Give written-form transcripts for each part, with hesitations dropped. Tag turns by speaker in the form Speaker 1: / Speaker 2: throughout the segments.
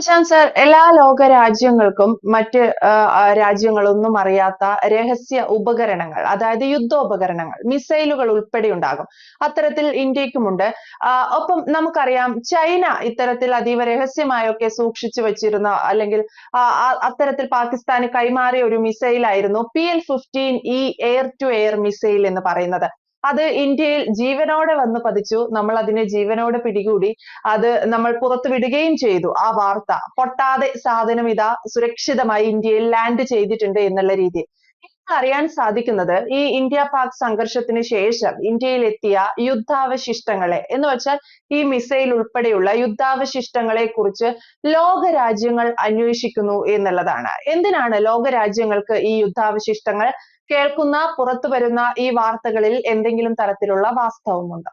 Speaker 1: Prashant sir, എല്ലാ ലോക രാജ്യങ്ങൾക്കും മറ്റ് രാജ്യങ്ങളൊന്നും അറിയാത്ത രഹസ്യ ഉപകരണങ്ങൾ, അതായത് യുദ്ധോപകരണങ്ങൾ, മിസൈലുകൾ ഉൾപ്പെടെ ഉണ്ടാകും. അത്തരത്തിൽ ഇന്ത്യക്കുമുണ്ട്. ഒപ്പം നമുക്കറിയാം, ചൈന ഇത്തരത്തിൽ അതീവ രഹസ്യമായൊക്കെ സൂക്ഷിച്ചു വച്ചിരുന്ന, അല്ലെങ്കിൽ അത്തരത്തിൽ പാകിസ്ഥാന് കൈമാറിയ ഒരു മിസൈൽ ആയിരുന്നു PL-15E air to air missile എന്ന് പറയുന്നത്. അത് ഇന്ത്യയിൽ ജീവനോടെ വന്ന് പതിച്ചു. നമ്മൾ അതിനെ ജീവനോടെ പിടികൂടി. അത് നമ്മൾ പുറത്തു വിടുകയും ചെയ്തു. ആ വാർത്ത പൊട്ടാതെ സാധനം ഇതാ സുരക്ഷിതമായി ഇന്ത്യയിൽ ലാൻഡ് ചെയ്തിട്ടുണ്ട് എന്നുള്ള രീതിയിൽ അറിയാൻ സാധിക്കുന്നത്, ഈ ഇന്ത്യ പാക് സംഘർഷത്തിന് ശേഷം ഇന്ത്യയിൽ എത്തിയ യുദ്ധാവശിഷ്ടങ്ങളെ, എന്ന് വെച്ചാൽ ഈ മിസൈൽ ഉൾപ്പെടെയുള്ള യുദ്ധാവശിഷ്ടങ്ങളെ കുറിച്ച് ലോക രാജ്യങ്ങൾ അന്വേഷിക്കുന്നു എന്നുള്ളതാണ്. എന്തിനാണ് ലോക രാജ്യങ്ങൾക്ക് ഈ യുദ്ധാവശിഷ്ടങ്ങൾ? കേൾക്കുന്ന, പുറത്തു വരുന്ന ഈ വാർത്തകളിൽ എന്തെങ്കിലും തരത്തിലുള്ള വാസ്തവമുണ്ടോ?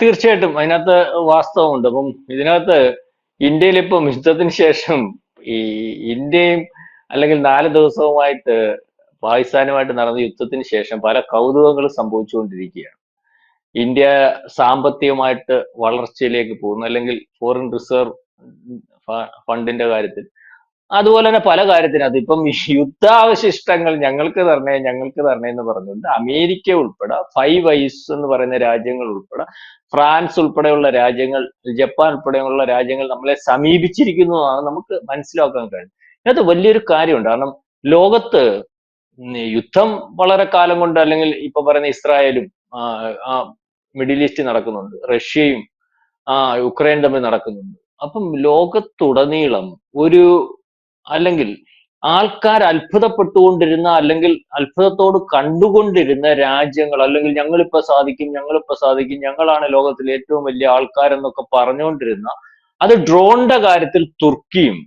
Speaker 2: തീർച്ചയായിട്ടും അതിനകത്ത് വാസ്തവമുണ്ട്. അപ്പം ഇതിനകത്ത് ഇന്ത്യയിൽ ഇപ്പം യുദ്ധത്തിന് ശേഷം ഈ ഇന്ത്യയും അല്ലെങ്കിൽ 4 ദിവസവുമായിട്ട് പാകിസ്ഥാനുമായിട്ട് നടന്ന യുദ്ധത്തിന് ശേഷം പല കൗതുകങ്ങളും സംഭവിച്ചുകൊണ്ടിരിക്കുകയാണ്. ഇന്ത്യ സാമ്പത്തികമായിട്ട് വളർച്ചയിലേക്ക് പോകുന്നു, അല്ലെങ്കിൽ ഫോറിൻ റിസർവ് ഫണ്ടിന്റെ കാര്യത്തിൽ, അതുപോലെ തന്നെ പല കാര്യത്തിനകത്ത് ഇപ്പം യുദ്ധാവശിഷ്ടങ്ങൾ ഞങ്ങൾക്ക് തരണേ എന്ന് പറഞ്ഞുകൊണ്ട് അമേരിക്ക ഉൾപ്പെടെ, ഫൈവ് ഐസ് എന്ന് പറയുന്ന രാജ്യങ്ങൾ ഉൾപ്പെടെ, ഫ്രാൻസ് ഉൾപ്പെടെയുള്ള രാജ്യങ്ങൾ, ജപ്പാൻ ഉൾപ്പെടെയുള്ള രാജ്യങ്ങൾ നമ്മളെ സമീപിച്ചിരിക്കുന്നതാണ് നമുക്ക് മനസ്സിലാക്കാൻ കഴിയും. ഇതിനകത്ത് വലിയൊരു കാര്യമുണ്ട്. കാരണം ലോകത്ത് യുദ്ധം വളരെ കാലം കൊണ്ട്, അല്ലെങ്കിൽ ഇപ്പൊ പറയുന്ന ഇസ്രായേലും മിഡിൽ ഈസ്റ്റ് നടക്കുന്നുണ്ട്, റഷ്യയും യുക്രൈൻ തമ്മിൽ നടക്കുന്നുണ്ട്. അപ്പം ലോകത്തുടനീളം ഒരു, അല്ലെങ്കിൽ ആൾക്കാർ അത്ഭുതപ്പെട്ടുകൊണ്ടിരുന്ന, അല്ലെങ്കിൽ അത്ഭുതത്തോട് കണ്ടുകൊണ്ടിരുന്ന രാജ്യങ്ങൾ, അല്ലെങ്കിൽ ഞങ്ങളിപ്പോ സാധിക്കും, ഞങ്ങളാണ് ലോകത്തിലെ ഏറ്റവും വലിയ ആൾക്കാരെന്നൊക്കെ പറഞ്ഞുകൊണ്ടിരുന്ന, അത് ഡ്രോണിന്റെ കാര്യത്തിൽ തുർക്കിയും,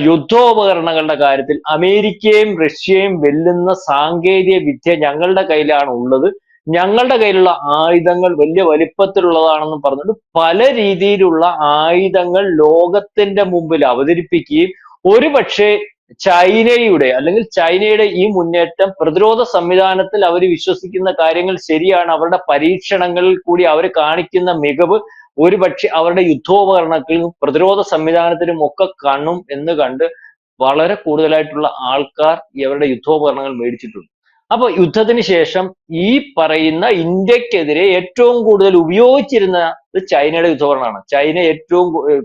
Speaker 2: യുദ്ധോപകരണങ്ങളുടെ കാര്യത്തിൽ അമേരിക്കയും റഷ്യയും വെല്ലുന്ന സാങ്കേതിക വിദ്യ ഞങ്ങളുടെ കയ്യിലാണ് ഉള്ളത്, ഞങ്ങളുടെ കയ്യിലുള്ള ആയുധങ്ങൾ വലിയ വലിപ്പത്തിലുള്ളതാണെന്ന് പറഞ്ഞിട്ട് പല രീതിയിലുള്ള ആയുധങ്ങൾ ലോകത്തിന്റെ മുമ്പിൽ അവതരിപ്പിക്കുകയും, ഒരുപക്ഷെ ചൈനയുടെ ഈ മുന്നേറ്റം പ്രതിരോധ സംവിധാനത്തിൽ അവർ വിശ്വസിക്കുന്ന കാര്യങ്ങൾ ശരിയാണ്, അവരുടെ പരീക്ഷണങ്ങളിൽ കൂടി അവർ കാണിക്കുന്ന മികവ് ഒരുപക്ഷെ അവരുടെ യുദ്ധോപകരണത്തിലും പ്രതിരോധ സംവിധാനത്തിലും ഒക്കെ കാണും എന്ന് കണ്ട് വളരെ കൂടുതലായിട്ടുള്ള ആൾക്കാർ അവരുടെ യുദ്ധോപകരണങ്ങൾ മേടിച്ചിട്ടുണ്ട്. അപ്പൊ യുദ്ധത്തിന് ശേഷം ഈ പറയുന്ന ഇന്ത്യക്കെതിരെ ഏറ്റവും കൂടുതൽ ഉപയോഗിച്ചിരുന്നത് ചൈനയുടെ യുദ്ധോപകരണമാണ്.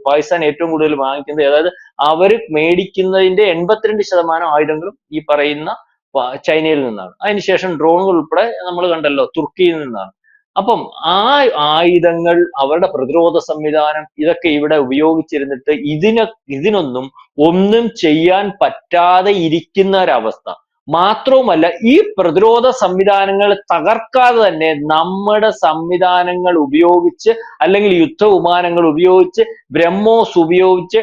Speaker 2: പാകിസ്ഥാൻ ഏറ്റവും കൂടുതൽ വാങ്ങിക്കുന്നത്, അതായത് അവര് മേടിക്കുന്നതിന്റെ 82% ആയുധങ്ങളും ഈ പറയുന്ന ചൈനയിൽ നിന്നാണ്. അതിനുശേഷം ഡ്രോണുകൾ ഉൾപ്പെടെ നമ്മൾ കണ്ടല്ലോ, തുർക്കിയിൽ നിന്നാണ്. അപ്പം ആ ആയുധങ്ങൾ, അവരുടെ പ്രതിരോധ സംവിധാനം, ഇതൊക്കെ ഇവിടെ ഉപയോഗിച്ചിരുന്നിട്ട് ഇതിനൊന്നും ഒന്നും ചെയ്യാൻ പറ്റാതെ ഇരിക്കുന്ന ഒരവസ്ഥ. മാത്രവുമല്ല, ഈ പ്രതിരോധ സംവിധാനങ്ങൾ തകർക്കാതെ തന്നെ നമ്മുടെ സംവിധാനങ്ങൾ ഉപയോഗിച്ച്, അല്ലെങ്കിൽ യുദ്ധവിമാനങ്ങൾ ഉപയോഗിച്ച്, ബ്രഹ്മോസ് ഉപയോഗിച്ച്,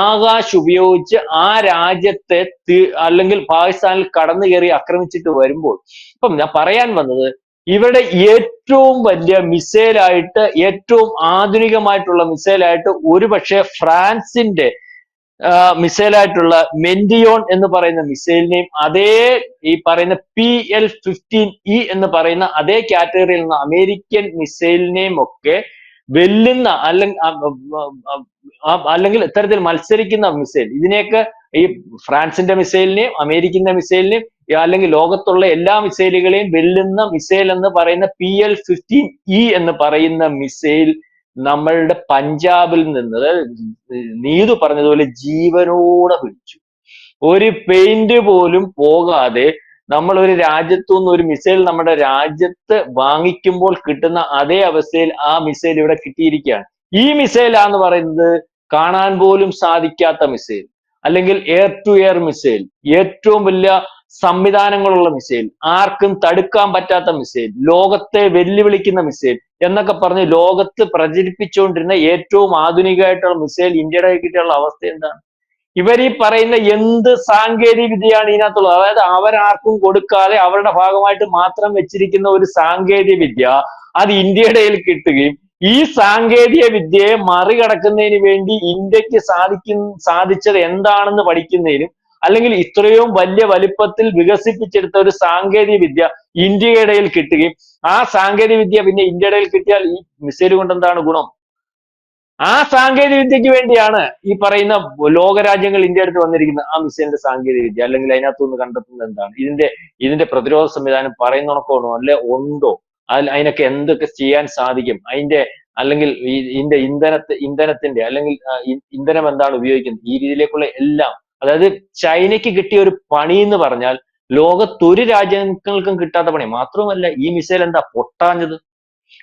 Speaker 2: ആകാശ് ഉപയോഗിച്ച് ആ രാജ്യത്തെ, അല്ലെങ്കിൽ പാകിസ്ഥാനിൽ കടന്നു കയറി ആക്രമിച്ചിട്ട് വരുമ്പോൾ, ഇപ്പം ഞാൻ പറയാൻ വന്നത്, ഇവരുടെ ഏറ്റവും വലിയ മിസൈലായിട്ട്, ഏറ്റവും ആധുനികമായിട്ടുള്ള മിസൈലായിട്ട് ഒരുപക്ഷെ ഫ്രാൻസിന്റെ മിസൈലായിട്ടുള്ള മെന്റിയോൺ എന്ന് പറയുന്ന മിസൈലിനെയും, അതേ ഈ പറയുന്ന PL-15E എന്ന് പറയുന്ന അതേ കാറ്റഗറിയിൽ നിന്ന് അമേരിക്കൻ മിസൈലിനെയും ഒക്കെ വെല്ലുന്ന, അല്ലെങ്കിൽ ഇത്തരത്തിൽ മത്സരിക്കുന്ന മിസൈൽ, ഇതിനെയൊക്കെ ഈ ഫ്രാൻസിന്റെ മിസൈലിനെയും അമേരിക്കന്റെ മിസൈലിനെയും, അല്ലെങ്കിൽ ലോകത്തുള്ള എല്ലാ മിസൈലുകളെയും വെല്ലുന്ന മിസൈൽ എന്ന് പറയുന്ന PL-15E എന്ന് പറയുന്ന മിസൈൽ നമ്മളുടെ പഞ്ചാബിൽ നിന്ന്, നീതു പറഞ്ഞതുപോലെ, ജീവനോടെ പിടിച്ചു. ഒരു പെയിന്റ് പോലും പോകാതെ നമ്മൾ ഒരു രാജ്യത്തു നിന്ന് ഒരു മിസൈൽ നമ്മുടെ രാജ്യത്ത് വാങ്ങിക്കുമ്പോൾ കിട്ടുന്ന അതേ അവസ്ഥയിൽ ആ മിസൈൽ ഇവിടെ കിട്ടിയിരിക്കുകയാണ്. ഈ മിസൈലാന്ന് പറയുന്നത് കാണാൻ പോലും സാധിക്കാത്ത മിസൈൽ, അല്ലെങ്കിൽ എയർ ടു എയർ മിസൈൽ, ഏറ്റവും വലിയ സംവിധാനങ്ങളുള്ള മിസൈൽ, ആർക്കും തടുക്കാൻ പറ്റാത്ത മിസൈൽ, ലോകത്തെ വെല്ലുവിളിക്കുന്ന മിസൈൽ എന്നൊക്കെ പറഞ്ഞ് ലോകത്ത് പ്രചരിപ്പിച്ചുകൊണ്ടിരുന്ന ഏറ്റവും ആധുനികമായിട്ടുള്ള മിസൈൽ ഇന്ത്യയുടെ കിട്ടിയുള്ള അവസ്ഥ എന്താണ്? ഇവർ ഈ പറയുന്ന എന്ത് സാങ്കേതിക വിദ്യയാണ് ഇതിനകത്തുള്ളത്? അതായത് അവരാർക്കും കൊടുക്കാതെ അവരുടെ ഭാഗമായിട്ട് മാത്രം വെച്ചിരിക്കുന്ന ഒരു സാങ്കേതിക വിദ്യ, അത് ഇന്ത്യയുടെ കയ്യിൽ കിട്ടുകയും, ഈ സാങ്കേതിക വിദ്യയെ മറികടക്കുന്നതിന് വേണ്ടി ഇന്ത്യക്ക് സാധിച്ചത് എന്താണെന്ന് പഠിക്കുന്നതിനും, അല്ലെങ്കിൽ ഇത്രയും വലിയ വലിപ്പത്തിൽ വികസിപ്പിച്ചെടുത്ത ഒരു സാങ്കേതിക വിദ്യ ഇന്ത്യയുടെ ഇടയിൽ കിട്ടുകയും, ആ സാങ്കേതിക വിദ്യ പിന്നെ ഇന്ത്യയുടെ ഇടയിൽ കിട്ടിയാൽ ഈ മിസൈൽ കൊണ്ട് എന്താണ് ഗുണം? ആ സാങ്കേതിക വിദ്യക്ക് വേണ്ടിയാണ് ഈ പറയുന്ന ലോകരാജ്യങ്ങൾ ഇന്ത്യ അടുത്ത് വന്നിരിക്കുന്നത്. ആ മിസൈലിന്റെ സാങ്കേതിക വിദ്യ അല്ലെങ്കിൽ അതിനകത്തുനിന്ന് കണ്ടെത്തുന്നത് എന്താണ്, ഇതിന്റെ പ്രതിരോധ സംവിധാനം പറയുന്നണക്കോണോ അല്ലെ ഉണ്ടോ, അതിനൊക്കെ എന്തൊക്കെ ചെയ്യാൻ സാധിക്കും, അല്ലെങ്കിൽ ഇതിന്റെ ഇന്ധനത്തിന്റെ അല്ലെങ്കിൽ ഇന്ധനം എന്താണ് ഉപയോഗിക്കുന്നത്, ഈ രീതിയിലേക്കുള്ള എല്ലാം. അതായത് ചൈനയ്ക്ക് കിട്ടിയ ഒരു പണി എന്ന് പറഞ്ഞാൽ ലോകത്തൊരു രാജ്യങ്ങൾക്കും കിട്ടാത്ത പണി. മാത്രമല്ല ഈ മിസൈൽ എന്താ പൊട്ടാഞ്ഞത്?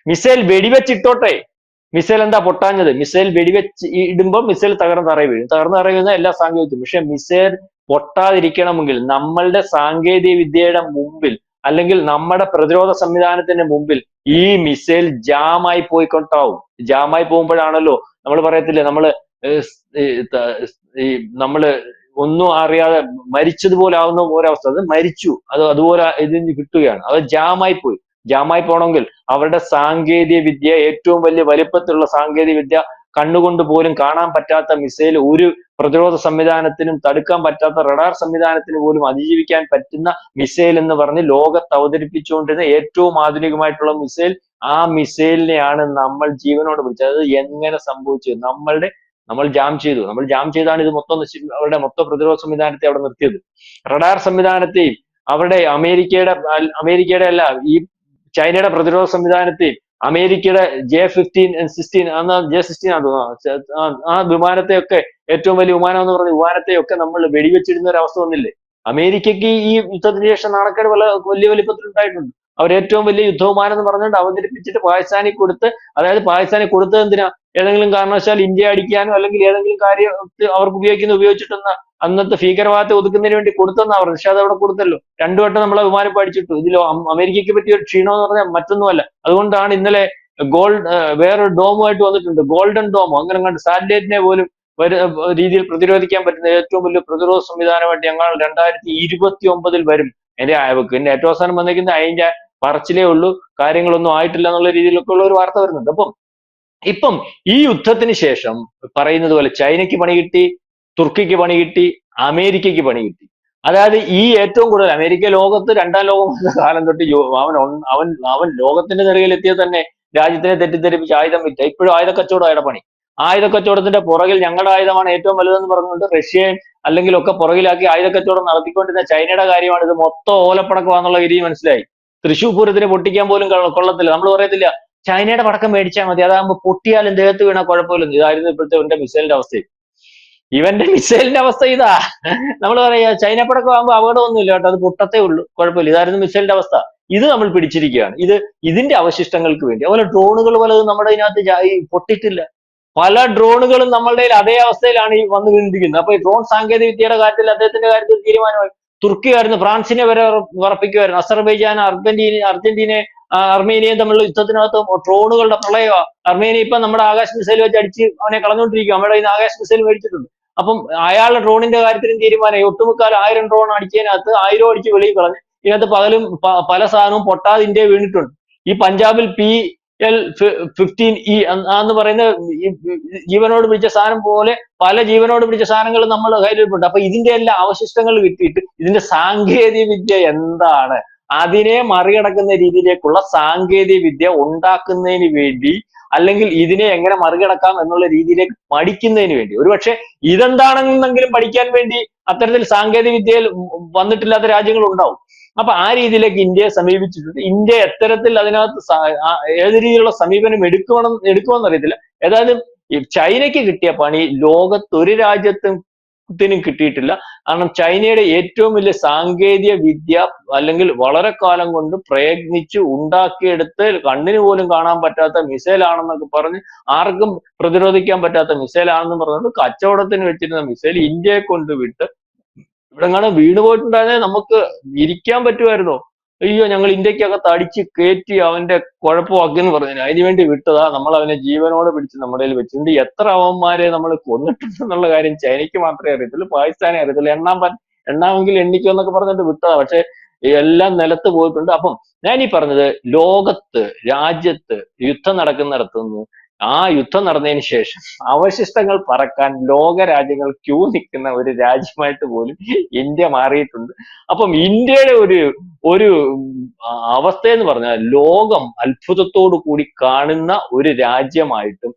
Speaker 2: മിസൈൽ വെടിവെച്ചിട്ടോട്ടെ, മിസൈൽ എന്താ പൊട്ടാഞ്ഞത്? മിസൈൽ വെടിവെച്ച് ഇടുമ്പോൾ മിസൈൽ തകർന്ന് തറയിൽ വീഴും, തകർന്ന് തറയിൽ വീഴുന്ന എല്ലാ സാങ്കേതിക, പക്ഷെ മിസൈൽ പൊട്ടാതിരിക്കണമെങ്കിൽ നമ്മളുടെ സാങ്കേതിക വിദ്യയുടെ മുമ്പിൽ അല്ലെങ്കിൽ നമ്മുടെ പ്രതിരോധ സംവിധാനത്തിന്റെ മുമ്പിൽ ഈ മിസൈൽ ജാമായി പോയിക്കൊണ്ടാവും. ജാമായി പോകുമ്പോഴാണല്ലോ നമ്മൾ പറയത്തില്ലേ, നമ്മള് ഒന്നും അറിയാതെ മരിച്ചതുപോലെ ആവുന്ന ഒരവസ്ഥ. അത് മരിച്ചു, അതുപോലെ ഇതിന് കിട്ടുകയാണ്. അത് ജാമായി പോയി. ജാമായി പോണെങ്കിൽ അവരുടെ സാങ്കേതിക വിദ്യ, ഏറ്റവും വലിയ വലിപ്പത്തിലുള്ള സാങ്കേതിക വിദ്യ, കണ്ണുകൊണ്ട് പോലും കാണാൻ പറ്റാത്ത മിസൈൽ, ഒരു പ്രതിരോധ സംവിധാനത്തിനും തടുക്കാൻ പറ്റാത്ത റഡാർ സംവിധാനത്തിന് പോലും അതിജീവിക്കാൻ പറ്റുന്ന മിസൈൽ എന്ന് പറഞ്ഞ് ലോകത്ത് അവതരിപ്പിച്ചുകൊണ്ടിരുന്ന ഏറ്റവും ആധുനികമായിട്ടുള്ള മിസൈൽ, ആ മിസൈലിനെയാണ് നമ്മൾ ജീവനോട് പിടിച്ചത്. അത് എങ്ങനെ സംഭവിച്ചു? നമ്മൾ ജാം ചെയ്തു. നമ്മൾ ജാം ചെയ്താണ് ഇത് മൊത്തം അവരുടെ മൊത്തം പ്രതിരോധ സംവിധാനത്തെ അവിടെ നിർത്തിയത്. റഡാർ സംവിധാനത്തെയും അവരുടെ അമേരിക്കയുടെ അല്ല, ഈ ചൈനയുടെ പ്രതിരോധ സംവിധാനത്തെയും അമേരിക്കയുടെ J-16 J-16 ആ വിമാനത്തെയൊക്കെ, ഏറ്റവും വലിയ വിമാനം എന്ന് പറഞ്ഞ വിമാനത്തെയൊക്കെ നമ്മൾ വെടിവെച്ചിടുന്ന ഒരു അവസ്ഥ വന്നില്ലേ? അമേരിക്കയ്ക്ക് ഈ യുദ്ധത്തിന് ശേഷം നാണക്കേട് വലിയ വലിപ്പത്തിൽ ഉണ്ടായിട്ടുണ്ട്. അവർ ഏറ്റവും വലിയ യുദ്ധവിമാനം എന്ന് പറഞ്ഞുകൊണ്ട് അവതരിപ്പിച്ചിട്ട് പാകിസ്ഥാനിൽ കൊടുത്ത്, അതായത് പാകിസ്ഥാനിൽ കൊടുത്തത് എന്തിനാ? ഏതെങ്കിലും കാരണവശാൽ ഇന്ത്യ അടിക്കാനോ അല്ലെങ്കിൽ ഏതെങ്കിലും കാര്യം അവർക്ക് ഉപയോഗിച്ചിട്ടൊന്ന് അന്നത്തെ ഭീകരവാദത്തെ ഒതുക്കുന്നതിന് വേണ്ടി കൊടുത്തെന്നാ പറഞ്ഞത്. പക്ഷെ അത് അവിടെ കൊടുത്തല്ലോ. രണ്ടു വട്ടം നമ്മളെ വിമാനം പഠിച്ചിട്ടു. ഇതിലോ അമേരിക്കയ്ക്ക് പറ്റിയ ഒരു ക്ഷീണം എന്ന് പറഞ്ഞാൽ മറ്റൊന്നുമല്ല. അതുകൊണ്ടാണ് ഇന്നലെ വേറൊരു ഡോമുമായിട്ട് വന്നിട്ടുണ്ട്, ഗോൾഡൻ ഡോം, അങ്ങനെ കണ്ട് സാറ്റലൈറ്റിനെ പോലും രീതിയിൽ പ്രതിരോധിക്കാൻ പറ്റുന്ന ഏറ്റവും വലിയ പ്രതിരോധ സംവിധാനമായിട്ട് ഞങ്ങൾ 2029 വരും. എന്റെ ഏറ്റവും അവസാനം വന്നിരിക്കുന്നത് അതിന്റെ പറച്ചിലേ ഉള്ളൂ, കാര്യങ്ങളൊന്നും ആയിട്ടില്ല എന്നുള്ള രീതിയിലൊക്കെ ഉള്ള ഒരു വാർത്ത വരുന്നുണ്ട്. ഇപ്പം ഈ യുദ്ധത്തിന് ശേഷം പറയുന്നത് പോലെ ചൈനയ്ക്ക് പണി കിട്ടി, തുർക്കിക്ക് പണി കിട്ടി, അമേരിക്കയ്ക്ക് പണി കിട്ടി. അതായത് ഈ ഏറ്റവും കൂടുതൽ അമേരിക്ക ലോകത്ത് രണ്ടാം ലോകം കാലം തൊട്ട് അവൻ ലോകത്തിന്റെ നെറുകയിലെത്തിയത് തന്നെ രാജ്യത്തിനെ തെറ്റിദ്ധരിപ്പിച്ച് ആയുധം വിറ്റ. ഇപ്പോഴും ആയുധ കച്ചവടം പണി. ആയുധ കച്ചവടത്തിന്റെ പുറകിൽ ഞങ്ങളുടെ ആയുധമാണ് ഏറ്റവും വലുതെന്ന് പറഞ്ഞുകൊണ്ട് റഷ്യയും അല്ലെങ്കിൽ ഒക്കെ പുറകിലാക്കി ആയുധ കച്ചവടം നടത്തിക്കൊണ്ടിരുന്ന ചൈനയുടെ കാര്യമാണ് ഇത് മൊത്തം ഓലപ്പടക്കമാണെന്നുള്ള രീതി മനസ്സിലായി. തൃശ്ശൂർ പൂരത്തിന് പൊട്ടിക്കാൻ പോലും കൊള്ളത്തില്ല. നമ്മൾ പറയത്തില്ല ചൈനയുടെ പടക്കം മേടിച്ചാൽ മതി, അതാകുമ്പോൾ പൊട്ടിയാലും ദേഹത്ത് വീണാൽ കുഴപ്പമില്ല. ഇതായിരുന്നു ഇപ്പോഴത്തെ ഇവന്റെ മിസൈലിന്റെ അവസ്ഥ. ഇവന്റെ മിസൈലിന്റെ അവസ്ഥ ഇതാ. നമ്മൾ പറയാ ചൈന പടക്കം ആകുമ്പോൾ അപകടമൊന്നുമില്ല കേട്ടോ, അത് പൊട്ടത്തേ ഉള്ളൂ, കുഴപ്പമില്ല. ഇതായിരുന്നു മിസൈലിന്റെ അവസ്ഥ. ഇത് നമ്മൾ പിടിച്ചിരിക്കുകയാണ്. ഇതിന്റെ അവശിഷ്ടങ്ങൾക്ക് വേണ്ടി. അതുപോലെ ഡ്രോണുകൾ പലതും നമ്മുടെ ഇതിനകത്ത് പൊട്ടിയിട്ടില്ല. പല ഡ്രോണുകളും നമ്മളുടെ അതേ അവസ്ഥയിലാണ് ഈ വന്നു വീണ്ടിരിക്കുന്നത്. അപ്പൊ ഈ ഡ്രോൺ സാങ്കേതിക വിദ്യയുടെ കാര്യത്തിൽ അദ്ദേഹത്തിന്റെ കാര്യത്തിൽ തീരുമാനമായി. തുർക്കിയായിരുന്നു ഫ്രാൻസിനെ വരെ വിറപ്പിക്കുമായിരുന്നു. അസർബൈജാൻ, അർജന്റീനയെ അർമേനിയയും തമ്മിലുള്ള യുദ്ധത്തിനകത്ത് ഡ്രോണുകളുടെ പ്രളയമാണ്. അർമേനിയ ഇപ്പൊ നമ്മുടെ ആകാശ മിസൈൽ വെച്ച് അടിച്ച് അവനെ കളഞ്ഞുകൊണ്ടിരിക്കുക. നമ്മുടെ ഇന്ന് ആകാശ മിസൈൽ മേടിച്ചിട്ടുണ്ട്. അപ്പം അയാളുടെ ഡ്രോണിന്റെ കാര്യത്തിലും തീരുമാനമായി. ഒട്ടുമുക്കാലും 1000 ഡ്രോൺ അടിച്ചതിനകത്ത് 1000 അടിച്ച് വെളിയിൽ കളഞ്ഞു. ഇതിനകത്ത് പല സാധനവും പൊട്ടാതെ ഇന്ത്യ വീണിട്ടുണ്ട്. ഈ പഞ്ചാബിൽ PL-15E എന്ന് പറയുന്ന ജീവനോട് പിടിച്ച സാധനം പോലെ പല ജീവനോട് പിടിച്ച സാധനങ്ങൾ നമ്മൾ കയ്യിലിട്ടുണ്ട്. അപ്പൊ ഇതിന്റെ എല്ലാ അവശിഷ്ടങ്ങൾ കിട്ടിയിട്ട് ഇതിന്റെ സാങ്കേതിക വിദ്യ എന്താണ്, അതിനെ മറികടക്കുന്ന രീതിയിലേക്കുള്ള സാങ്കേതിക വിദ്യ ഉണ്ടാക്കുന്നതിന് വേണ്ടി, അല്ലെങ്കിൽ ഇതിനെ എങ്ങനെ മറികടക്കാം എന്നുള്ള രീതിയിലേക്ക് പഠിക്കുന്നതിന് വേണ്ടി, ഒരുപക്ഷെ ഇതെന്താണെന്നെങ്കിലും പഠിക്കാൻ വേണ്ടി അത്തരത്തിൽ സാങ്കേതിക വിദ്യയിൽ വന്നിട്ടില്ലാത്ത രാജ്യങ്ങൾ ഉണ്ടാവും. അപ്പൊ ആ രീതിയിലേക്ക് ഇന്ത്യയെ സമീപിച്ചിട്ടുണ്ട്. ഇന്ത്യ എത്തരത്തിൽ അതിനകത്ത് ഏത് രീതിയിലുള്ള സമീപനം എടുക്കുമെന്ന് അറിയത്തില്ല. ഏതായാലും ചൈനയ്ക്ക് കിട്ടിയ പണി ലോകത്തൊരു രാജ്യത്തിനും കിട്ടിയിട്ടില്ല. കാരണം ചൈനയുടെ ഏറ്റവും വലിയ സാങ്കേതിക വിദ്യ അല്ലെങ്കിൽ വളരെ കാലം കൊണ്ട് പ്രയത്നിച്ച് ഉണ്ടാക്കിയെടുത്ത് കണ്ണിന് പോലും കാണാൻ പറ്റാത്ത മിസൈൽ ആണെന്നൊക്കെ പറഞ്ഞ് ആർക്കും പ്രതിരോധിക്കാൻ പറ്റാത്ത മിസൈൽ ആണെന്ന് പറഞ്ഞുകൊണ്ട് കച്ചവടത്തിന് വെച്ചിരുന്ന മിസൈൽ ഇന്ത്യയെ കൊണ്ടുവിട്ട് ഇവിടെ വീണ് പോയിട്ടുണ്ടായിരുന്നെ നമുക്ക് ഇരിക്കാൻ പറ്റുമായിരുന്നോ? അയ്യോ, ഞങ്ങൾ ഇന്ത്യക്കകത്ത് അടിച്ച് കയറ്റി അവന്റെ കുഴപ്പമാക്കിയെന്ന് പറഞ്ഞു. അതിനുവേണ്ടി വിട്ടതാ. നമ്മൾ അവനെ ജീവനോടെ പിടിച്ച് നമ്മുടെ കയ്യിൽ വെച്ചിട്ടുണ്ട്. എത്ര അവന്മാരെ നമ്മൾ കൊന്നിട്ടുണ്ടെന്നുള്ള കാര്യം ചൈനയ്ക്ക് മാത്രമേ അറിയത്തുള്ളൂ, പാകിസ്ഥാനെ അറിയത്തുള്ളൂ. എണ്ണാമെങ്കിൽ എണ്ണിക്കോ എന്നൊക്കെ പറഞ്ഞിട്ട് വിട്ടതാ. പക്ഷെ എല്ലാം നിലത്ത് പോയിട്ടുണ്ട്. അപ്പം ഞാൻ ഈ പറഞ്ഞത്, രാജ്യത്ത് യുദ്ധം നടക്കുന്നിടത്തുനിന്ന് ആ യുദ്ധം നടന്നതിന് ശേഷം അവശിഷ്ടങ്ങൾ പറക്കാൻ ലോക രാജ്യങ്ങൾ ക്യൂ നിൽക്കുന്ന ഒരു രാജ്യമായിട്ട് പോലും ഇന്ത്യ മാറിയിട്ടുണ്ട്. അപ്പം ഇന്ത്യയുടെ ഒരു അവസ്ഥ എന്ന് പറഞ്ഞാൽ ലോകം അത്ഭുതത്തോടു കൂടി കാണുന്ന ഒരു രാജ്യമായിട്ടും,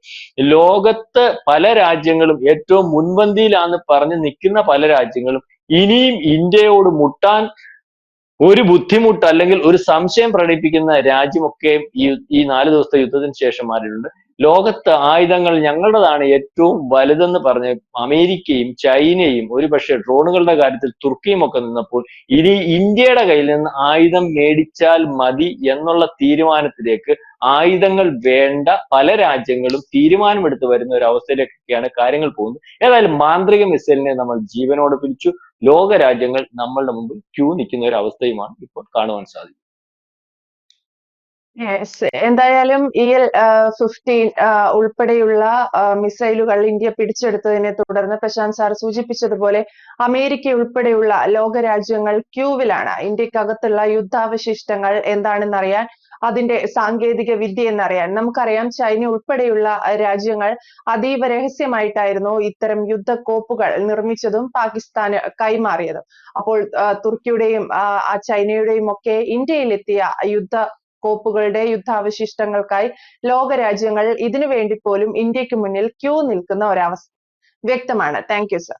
Speaker 2: ലോകത്ത് പല രാജ്യങ്ങളും ഏറ്റവും മുൻപന്തിയിലാന്ന് പറഞ്ഞ് നിൽക്കുന്ന പല രാജ്യങ്ങളും ഇനിയും ഇന്ത്യയോട് മുട്ടാൻ ഒരു ബുദ്ധിമുട്ട് അല്ലെങ്കിൽ ഒരു സംശയം പ്രകടിപ്പിക്കുന്ന രാജ്യമൊക്കെ ഈ 4 ദിവസത്തെ യുദ്ധത്തിന് ശേഷം മാറിയിട്ടുണ്ട്. ലോകത്ത് ആയുധങ്ങൾ ഞങ്ങളുടേതാണ് ഏറ്റവും വലുതെന്ന് പറഞ്ഞ് അമേരിക്കയും ചൈനയും ഒരുപക്ഷെ ഡ്രോണുകളുടെ കാര്യത്തിൽ തുർക്കിയും ഒക്കെ നിന്നപ്പോൾ ഇനി ഇന്ത്യയുടെ കയ്യിൽ നിന്ന് ആയുധം മേടിച്ചാൽ മതി എന്നുള്ള തീരുമാനത്തിലേക്ക്, ആയുധങ്ങൾ വേണ്ട പല രാജ്യങ്ങളും തീരുമാനമെടുത്ത് വരുന്ന ഒരു അവസ്ഥയിലേക്കൊക്കെയാണ് കാര്യങ്ങൾ പോകുന്നത്. ഏതായാലും മാന്ത്രിക മിസൈലിനെ നമ്മൾ ജീവനോടെ പിടിച്ചു. ലോക രാജ്യങ്ങൾ നമ്മളുടെ മുമ്പിൽ ക്യൂ നിൽക്കുന്ന ഒരു അവസ്ഥയുമാണ് ഇപ്പോൾ കാണുവാൻ സാധിക്കുന്നത്.
Speaker 1: യെസ്, എന്തായാലും EL-15 ഉൾപ്പെടെയുള്ള മിസൈലുകൾ ഇന്ത്യ പിടിച്ചെടുത്തതിനെ തുടർന്ന് പ്രശാന്ത് സാർ സൂചിപ്പിച്ചതുപോലെ അമേരിക്ക ഉൾപ്പെടെയുള്ള ലോകരാജ്യങ്ങൾ ക്യൂവിലാണ്. ഇന്ത്യക്കകത്തുള്ള യുദ്ധാവശിഷ്ടങ്ങൾ എന്താണെന്നറിയാൻ, അതിന്റെ സാങ്കേതിക വിദ്യ എന്നറിയാൻ. നമുക്കറിയാം, ചൈന ഉൾപ്പെടെയുള്ള രാജ്യങ്ങൾ അതീവ രഹസ്യമായിട്ടായിരുന്നു ഇത്തരം യുദ്ധക്കോപ്പുകൾ നിർമ്മിച്ചതും പാകിസ്ഥാന് കൈമാറിയതും. അപ്പോൾ തുർക്കിയുടെയും ചൈനയുടെയും ഒക്കെ ഇന്ത്യയിലെത്തിയ കോപ്പുകളുടെ യുദ്ധാവശിഷ്ടങ്ങൾക്കായി ലോകരാജ്യങ്ങൾ ഇതിനു വേണ്ടി പോലും ഇന്ത്യക്ക് മുന്നിൽ ക്യൂ നിൽക്കുന്ന ഒരവസ്ഥ വ്യക്തമാണ്. Thank you sir.